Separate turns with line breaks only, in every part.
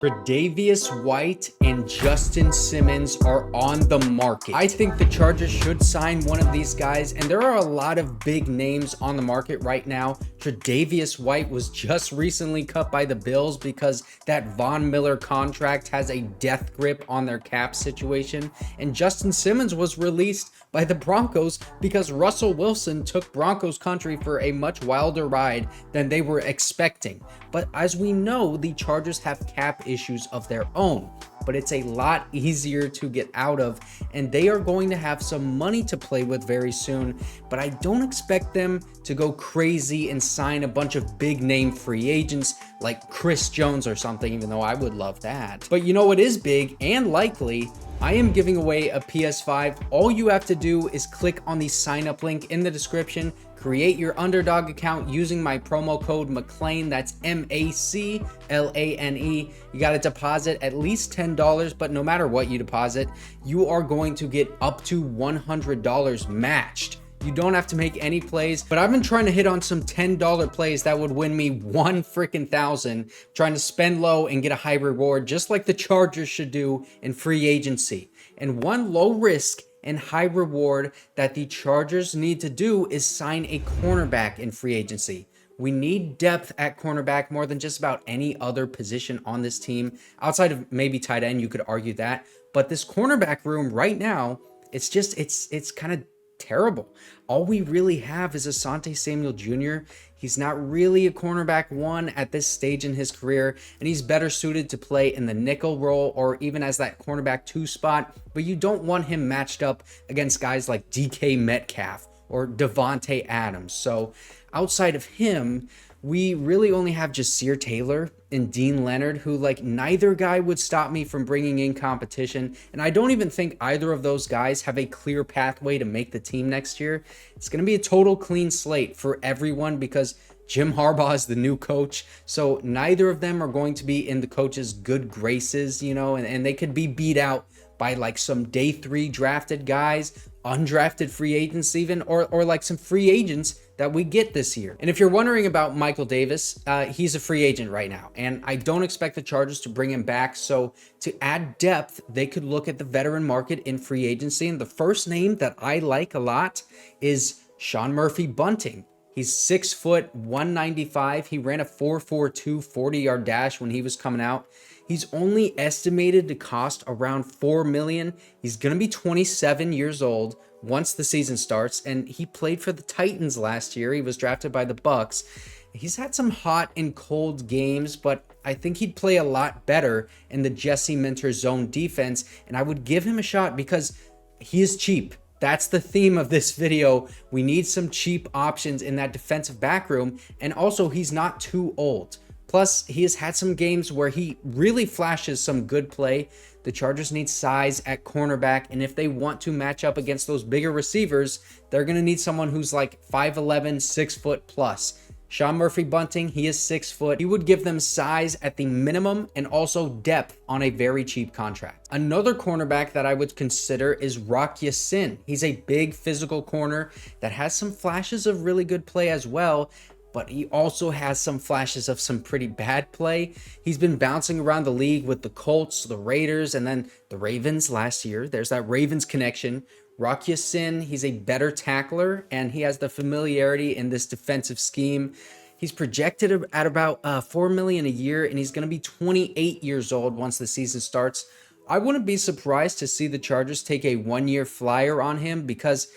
Tre'Davious White and Justin Simmons are on the market. I think the Chargers should sign one of these guys, and there are a lot of big names on the market right now. Tre'Davious White was just recently cut by the Bills because that Von Miller contract has a death grip on their cap situation, and Justin Simmons was released by the Broncos because Russell Wilson took Broncos country for a much wilder ride than they were expecting. But as we know, the Chargers have cap issues of their own, but it's a lot easier to get out of, and they are going to have some money to play with very soon. But I don't expect them to go crazy and sign a bunch of big name free agents like Chris Jones or something, even though I would love that. But you know what is big and likely? I am giving away a PS5. All you have to do is click on the sign up link in the description, create your Underdog account using my promo code McLane, that's MACLANE. You got to deposit at least $10, but no matter what you deposit, you are going to get up to $100 matched. You don't have to make any plays, but I've been trying to hit on some $10 plays that would win me one freaking thousand, trying to spend low and get a high reward, just like the Chargers should do in free agency. And one low risk and high reward that the Chargers need to do is sign a cornerback in free agency. We need depth at cornerback more than just about any other position on this team. Outside of maybe tight end, you could argue that. But this cornerback room right now, it's kind of terrible. All we really have is Asante Samuel Jr. He's not really a cornerback one at this stage in his career, and he's better suited to play in the nickel role or even as that cornerback 2 spot, but you don't want him matched up against guys like DK Metcalf or Devontae Adams. So outside of him, we really only have Jasir Taylor and Dean Leonard, who neither guy would stop me from bringing in competition. And I don't even think either of those guys have a clear pathway to make the team next year. It's going to be a total clean slate for everyone because Jim Harbaugh is the new coach. So neither of them are going to be in the coach's good graces, and they could be beat out by some day 3 drafted guys, undrafted free agents even, or some free agents that we get this year. And if you're wondering about Michael Davis, he's a free agent right now, and I don't expect the Chargers to bring him back. So to add depth, they could look at the veteran market in free agency. And the first name that I like a lot is Sean Murphy-Bunting. He's 6 foot, 195. He ran a 4.42 40-yard dash when he was coming out. He's only estimated to cost around $4 million. He's going to be 27 years old once the season starts, and he played for the Titans last year. He was drafted by the Bucks. He's had some hot and cold games, but I think he'd play a lot better in the Jesse Minter zone defense, and I would give him a shot because he is cheap. That's the theme of this video. We need some cheap options in that defensive back room, and also he's not too old. Plus, he has had some games where he really flashes some good play. The Chargers need size at cornerback, and if they want to match up against those bigger receivers, they're going to need someone who's 5'11", 6 foot plus. Sean Murphy-Bunting, he is 6 foot. He would give them size at the minimum and also depth on a very cheap contract. Another cornerback that I would consider is Rock Ya-Sin. He's a big physical corner that has some flashes of really good play as well, but he also has some flashes of some pretty bad play. He's been bouncing around the league with the Colts, the Raiders, and then the Ravens last year. There's that Ravens connection. Rock Ya-Sin, he's a better tackler, and he has the familiarity in this defensive scheme. He's projected at about $4 million a year, and he's going to be 28 years old once the season starts. I wouldn't be surprised to see the Chargers take a 1-year flyer on him because,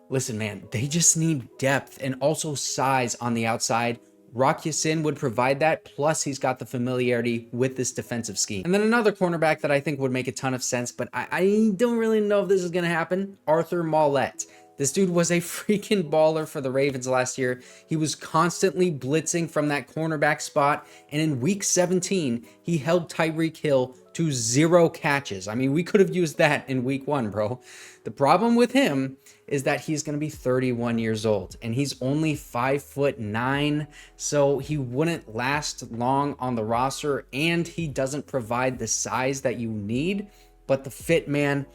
listen, man, they just need depth and also size on the outside. Rock Ya-Sin would provide that, plus he's got the familiarity with this defensive scheme. And then another cornerback that I think would make a ton of sense, but I don't really know if this is going to happen, Arthur Maulet. This dude was a freaking baller for the Ravens last year. He was constantly blitzing from that cornerback spot, and in week 17, he held Tyreek Hill to 0 catches. I mean, we could have used that in week 1, bro. The problem with him is that he's going to be 31 years old, and he's only 5'9", so he wouldn't last long on the roster, and he doesn't provide the size that you need. But the fit, man,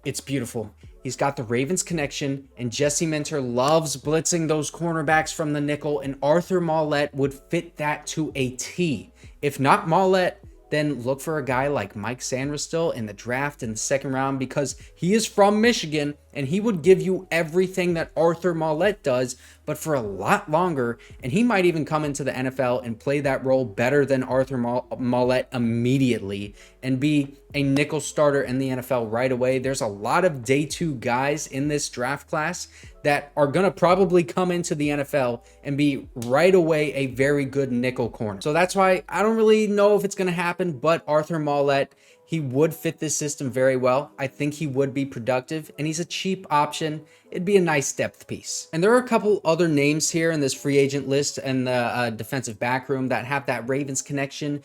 it's beautiful. He's got the Ravens connection, and Jesse Minter loves blitzing those cornerbacks from the nickel, and Arthur Maulet would fit that to a T. If not Maulet, then look for a guy like Mike Sainristil in the draft in the second round, because he is from Michigan and he would give you everything that Arthur Maulet does, but for a lot longer. And he might even come into the NFL and play that role better than Arthur Maulet immediately and be a nickel starter in the NFL right away. There's a lot of day two guys in this draft class that are going to probably come into the NFL and be right away a very good nickel corner. So that's why I don't really know if it's going to happen, but Arthur Maulet, he would fit this system very well. I think he would be productive, and he's a cheap option. It'd be a nice depth piece. And there are a couple other names here in this free agent list and the defensive back room that have that Ravens connection.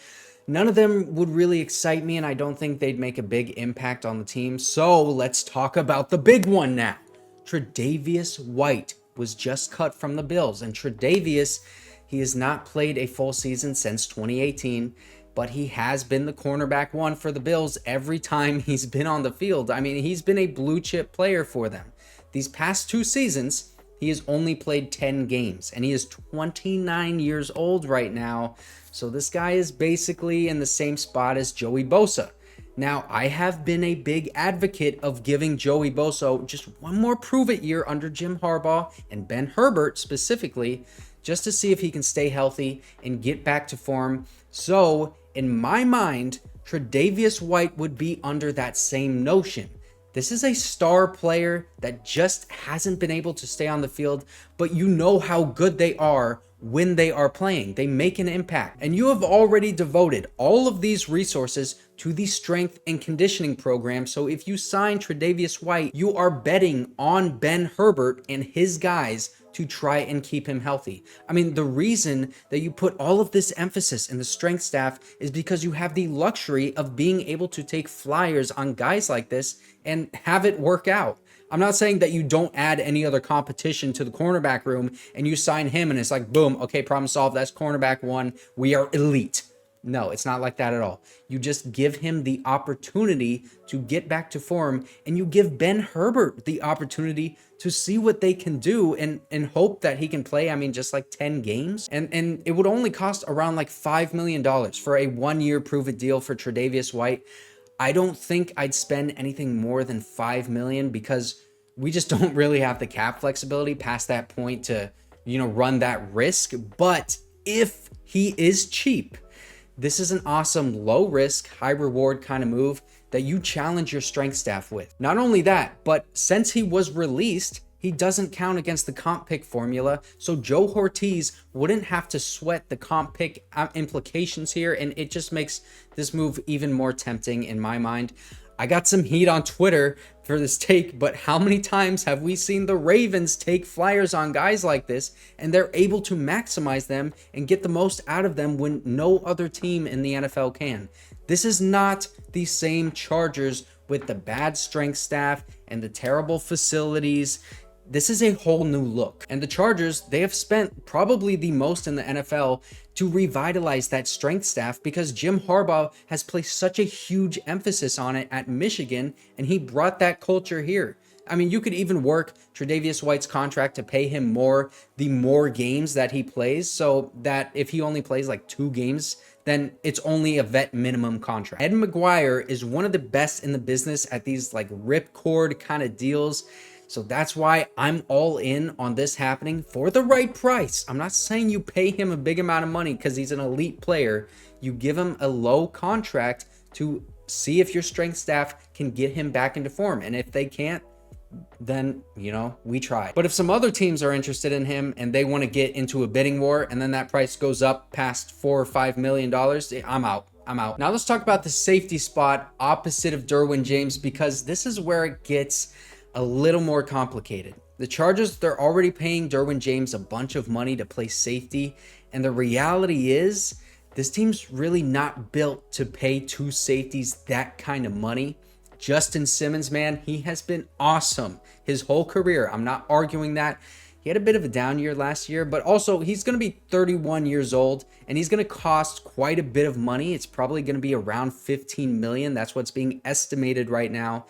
None of them would really excite me, and I don't think they'd make a big impact on the team. So let's talk about the big one now. Tre'Davious White was just cut from the Bills, and Tre'Davious, he has not played a full season since 2018, but he has been the cornerback one for the Bills every time he's been on the field. I mean, he's been a blue chip player for them. These past 2 seasons, he has only played 10 games, and he is 29 years old right now. So this guy is basically in the same spot as Joey Bosa. Now, I have been a big advocate of giving Joey Bosa just one more prove-it year under Jim Harbaugh and Ben Herbert specifically, just to see if he can stay healthy and get back to form. So, in my mind, Tre'Davious White would be under that same notion. This is a star player that just hasn't been able to stay on the field, but you know how good they are when they are playing. They make an impact. And you have already devoted all of these resources to the strength and conditioning program. So if you sign Tre'Davious White, you are betting on Ben Herbert and his guys to try and keep him healthy. I mean, the reason that you put all of this emphasis in the strength staff is because you have the luxury of being able to take flyers on guys like this and have it work out. I'm not saying that you don't add any other competition to the cornerback room and you sign him and it's like, boom, okay, problem solved. That's cornerback one. We are elite. No, it's not like that at all. You just give him the opportunity to get back to form, and you give Ben Herbert the opportunity to see what they can do and hope that he can play, I mean, just like 10 games. And it would only cost around like $5 million for a 1-year prove-it deal for Tre'Davious White. I don't think I'd spend anything more than $5 million because we just don't really have the cap flexibility past that point to, run that risk. But if he is cheap, this is an awesome low risk, high reward kind of move that you challenge your strength staff with. Not only that, but since he was released, he doesn't count against the comp pick formula, so Joe Hortiz wouldn't have to sweat the comp pick implications here, and it just makes this move even more tempting in my mind. I got some heat on Twitter for this take, but how many times have we seen the Ravens take flyers on guys like this, and they're able to maximize them and get the most out of them when no other team in the NFL can? This is not the same Chargers with the bad strength staff and the terrible facilities. This is a whole new look. And the Chargers, they have spent probably the most in the NFL to revitalize that strength staff because Jim Harbaugh has placed such a huge emphasis on it at Michigan, and he brought that culture here. I mean, you could even work Tre'Davious White's contract to pay him more the more games that he plays, so that if he only plays like 2 games, then it's only a vet minimum contract. Ed McGuire is one of the best in the business at these like ripcord kind of deals. So that's why I'm all in on this happening for the right price. I'm not saying you pay him a big amount of money because he's an elite player. You give him a low contract to see if your strength staff can get him back into form. And if they can't, then, we try. But if some other teams are interested in him and they want to get into a bidding war and then that price goes up past $4 or $5 million, I'm out. Now let's talk about the safety spot opposite of Derwin James, because this is where it gets a little more complicated. The Chargers, they're already paying Derwin James a bunch of money to play safety, and the reality is this team's really not built to pay 2 safeties that kind of money. Justin Simmons, man, he has been awesome his whole career. I'm not arguing that. He had a bit of a down year last year, but also he's going to be 31 years old and he's going to cost quite a bit of money. It's probably going to be around $15 million. That's what's being estimated right now.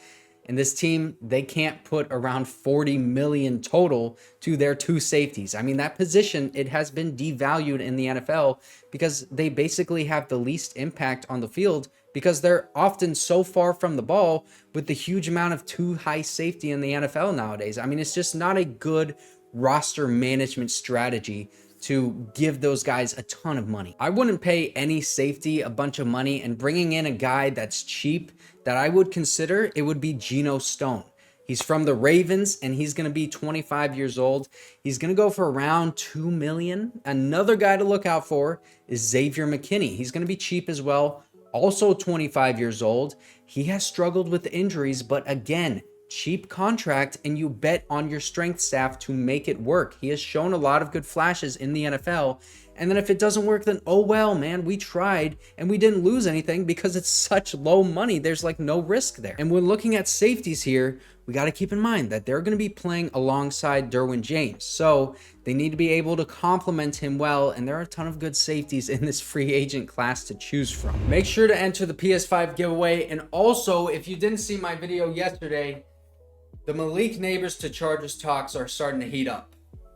And this team, they can't put around 40 million total to their two safeties. I mean, that position, it has been devalued in the NFL because they basically have the least impact on the field because they're often so far from the ball with the huge amount of too high safety in the NFL nowadays. I mean, it's just not a good roster management strategy to give those guys a ton of money. I wouldn't pay any safety a bunch of money, and bringing in a guy that's cheap that I would consider, it would be Geno Stone. He's from the Ravens and he's going to be 25 years old. He's going to go for around $2 million. Another guy to look out for is Xavier McKinney. He's going to be cheap as well. Also 25 years old. He has struggled with injuries, but again, cheap contract, and you bet on your strength staff to make it work. He has shown a lot of good flashes in the NFL. And then if it doesn't work, then oh well, man, we tried and we didn't lose anything because it's such low money. There's like no risk there. And when looking at safeties here, we got to keep in mind that they're going to be playing alongside Derwin James. So they need to be able to complement him well. And there are a ton of good safeties in this free agent class to choose from. Make sure to enter the PS5 giveaway. And also, if you didn't see my video yesterday, the Malik Nabers to Chargers talks are starting to heat up.